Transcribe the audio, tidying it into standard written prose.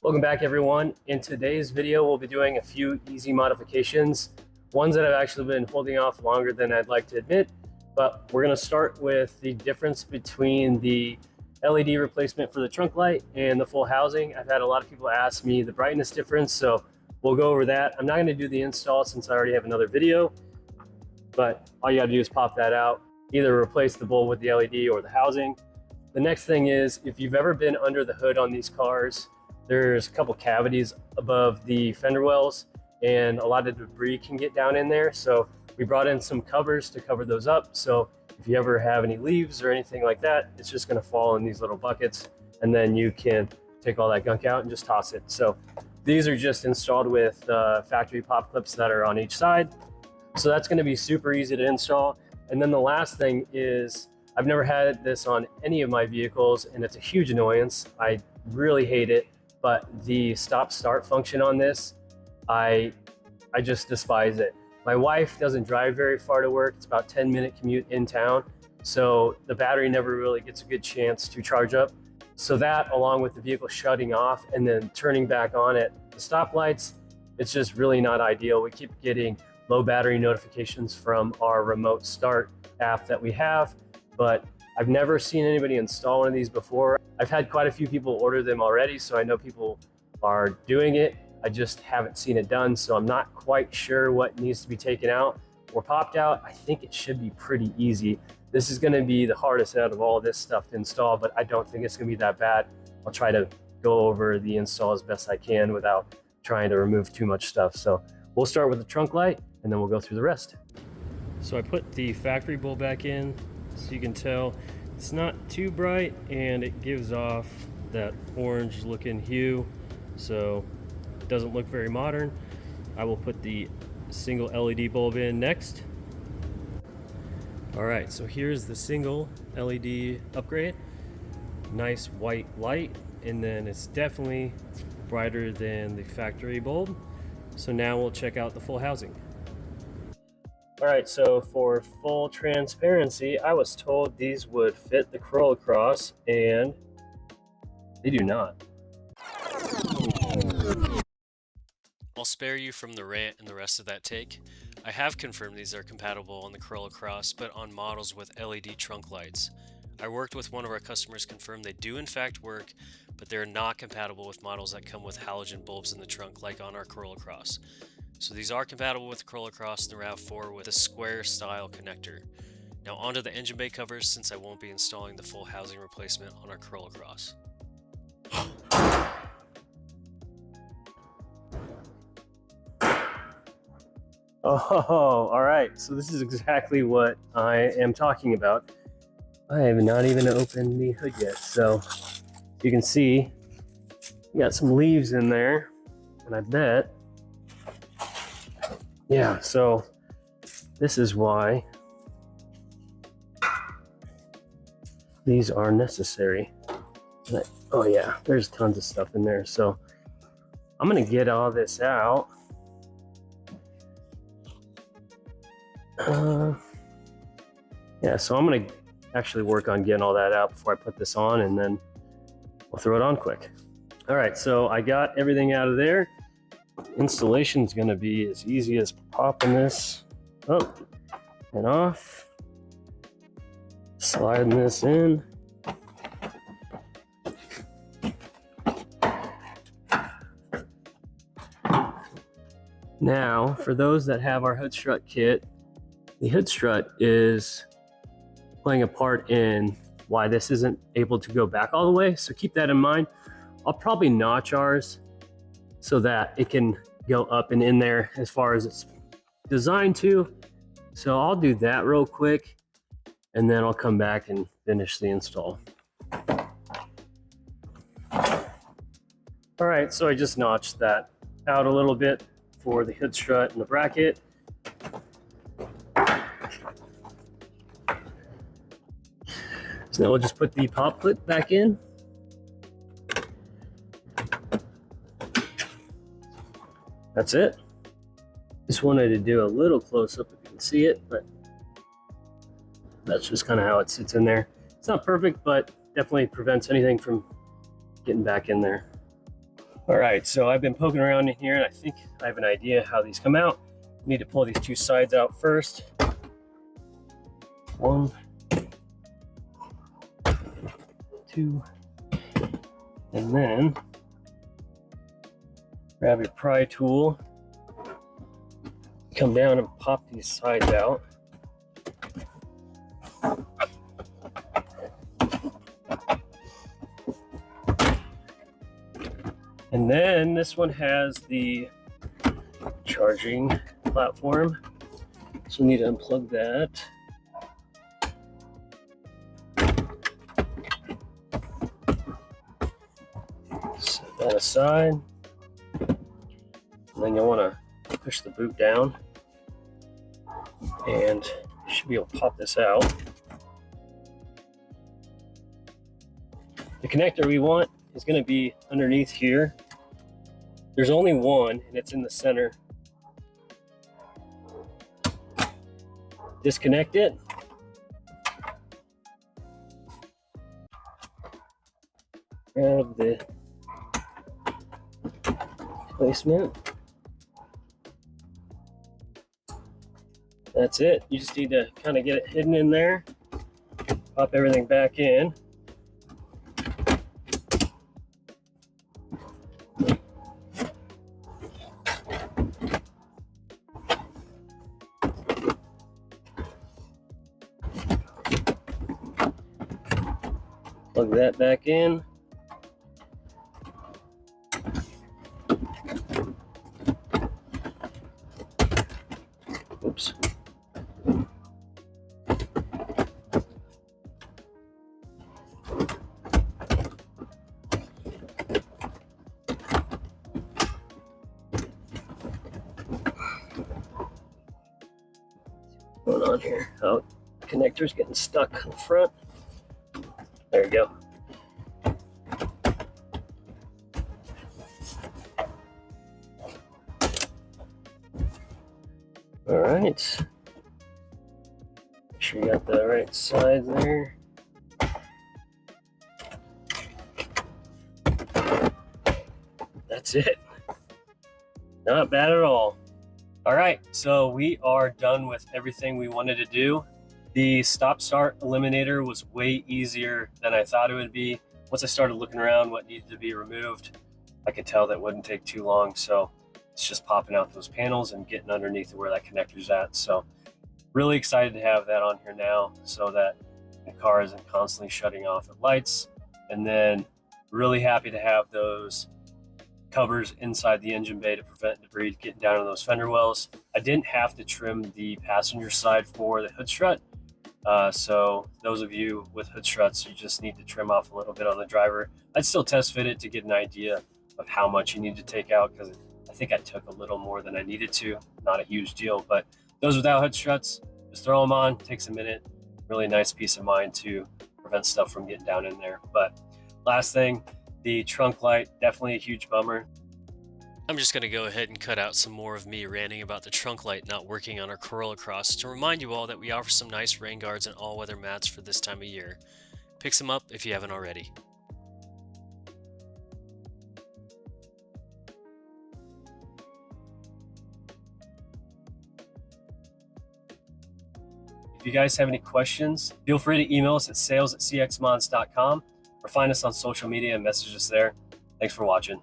Welcome back, everyone. In today's video, we'll be doing a few easy modifications, ones that I've actually been holding off longer than I'd like to admit, but we're going to start with the difference between the LED replacement for the trunk light and the full housing. I've had a lot of people ask me the brightness difference, so we'll go over that. I'm not going to do the install since I already have another video, but all you got to do is pop that out, either replace the bulb with the LED or the housing. The next thing is, if you've ever been under the hood on these cars, there's a couple cavities above the fender wells and a lot of debris can get down in there. So we brought in some covers to cover those up. So if you ever have any leaves or anything like that, it's just gonna fall in these little buckets and then you can take all that gunk out and just toss it. So these are just installed with factory pop clips that are on each side. So that's gonna be super easy to install. And then the last thing is, I've never had this on any of my vehicles and it's a huge annoyance. I really hate it. But the stop start function on this, I just despise it. My wife doesn't drive very far to work. It's about a 10-minute commute in town. So the battery never really gets a good chance to charge up. So that, along with the vehicle shutting off and then turning back on at the stoplights, it's just really not ideal. We keep getting low battery notifications from our remote start app that we have, but I've never seen anybody install one of these before. I've had quite a few people order them already, so I know people are doing it. I just haven't seen it done, so I'm not quite sure what needs to be taken out or popped out. I think it should be pretty easy. This is gonna be the hardest out of all this stuff to install, but I don't think it's gonna be that bad. I'll try to go over the install as best I can without trying to remove too much stuff. So we'll start with the trunk light and then we'll go through the rest. So I put the factory bulb back in. So you can tell it's not too bright and it gives off that orange looking hue, so it doesn't look very modern. I will put the single LED bulb in next. All right, so here's the single LED upgrade. Nice white light, and then it's definitely brighter than the factory bulb. So now we'll check out the full housing. All right, so for full transparency, I was told these would fit the Corolla Cross, and they do not. I'll spare you from the rant and the rest of that take. I have confirmed these are compatible on the Corolla Cross, but on models with LED trunk lights. I worked with one of our customers confirmed they do in fact work, but they're not compatible with models that come with halogen bulbs in the trunk like on our Corolla Cross. So these are compatible with the Corolla Cross and the RAV4 with a square style connector. Now onto the engine bay covers, since I won't be installing the full housing replacement on our Corolla Cross. Oh, all right. So this is exactly what I am talking about. I have not even opened the hood yet. So you can see we got some leaves in there, and I bet, yeah, so this is why these are necessary. Oh yeah, there's tons of stuff in there. So I'm gonna get all this out. Yeah, so I'm gonna actually work on getting all that out before I put this on, and then we'll throw it on quick. All right, so I got everything out of there. Installation is gonna be as easy as popping this up and off, sliding this in. Now, for those that have our hood strut kit, the hood strut is playing a part in why this isn't able to go back all the way, so keep that in mind. I'll probably notch ours so that it can go up and in there as far as it's designed to. So I'll do that real quick, and then I'll come back and finish the install. All right, so I just notched that out a little bit for the hood strut and the bracket. So now we'll just put the pop clip back in. That's it. Just wanted to do a little close up if you can see it, but that's just kind of how it sits in there. It's not perfect, but definitely prevents anything from getting back in there. All right, so I've been poking around in here and I think I have an idea how these come out. Need to pull these two sides out first. One, two, and then grab your pry tool, come down and pop these sides out. And then this one has the charging platform, so we need to unplug that. Set that aside. And then you'll want to push the boot down, and you should be able to pop this out. The connector we want is going to be underneath here. There's only one, and it's in the center. Disconnect it. Grab the placement. That's it. You just need to kind of get it hidden in there. Pop everything back in. Plug that back in. Oops. What's going on here? Oh, connector's getting stuck in the front. There you go. All right. Make sure you got the right side there. That's it. Not bad at all. All right, so we are done with everything we wanted to do. The stop-start eliminator was way easier than I thought it would be. Once I started looking around what needed to be removed, I could tell that wouldn't take too long. So it's just popping out those panels and getting underneath where that connector's at. So really excited to have that on here now so that the car isn't constantly shutting off at lights. And then really happy to have those covers inside the engine bay to prevent debris getting down on those fender wells. I didn't have to trim the passenger side for the hood strut. So those of you with hood struts, you just need to trim off a little bit on the driver. I'd still test fit it to get an idea of how much you need to take out, because I think I took a little more than I needed to. Not a huge deal, but those without hood struts, just throw them on. Takes a minute. Really nice peace of mind to prevent stuff from getting down in there. But last thing, the trunk light, definitely a huge bummer. I'm just going to go ahead and cut out some more of me ranting about the trunk light not working on our Corolla Cross to remind you all that we offer some nice rain guards and all-weather mats for this time of year. Pick some up if you haven't already. If you guys have any questions, feel free to email us at sales@cxmods.com or find us on social media and message us there. Thanks for watching.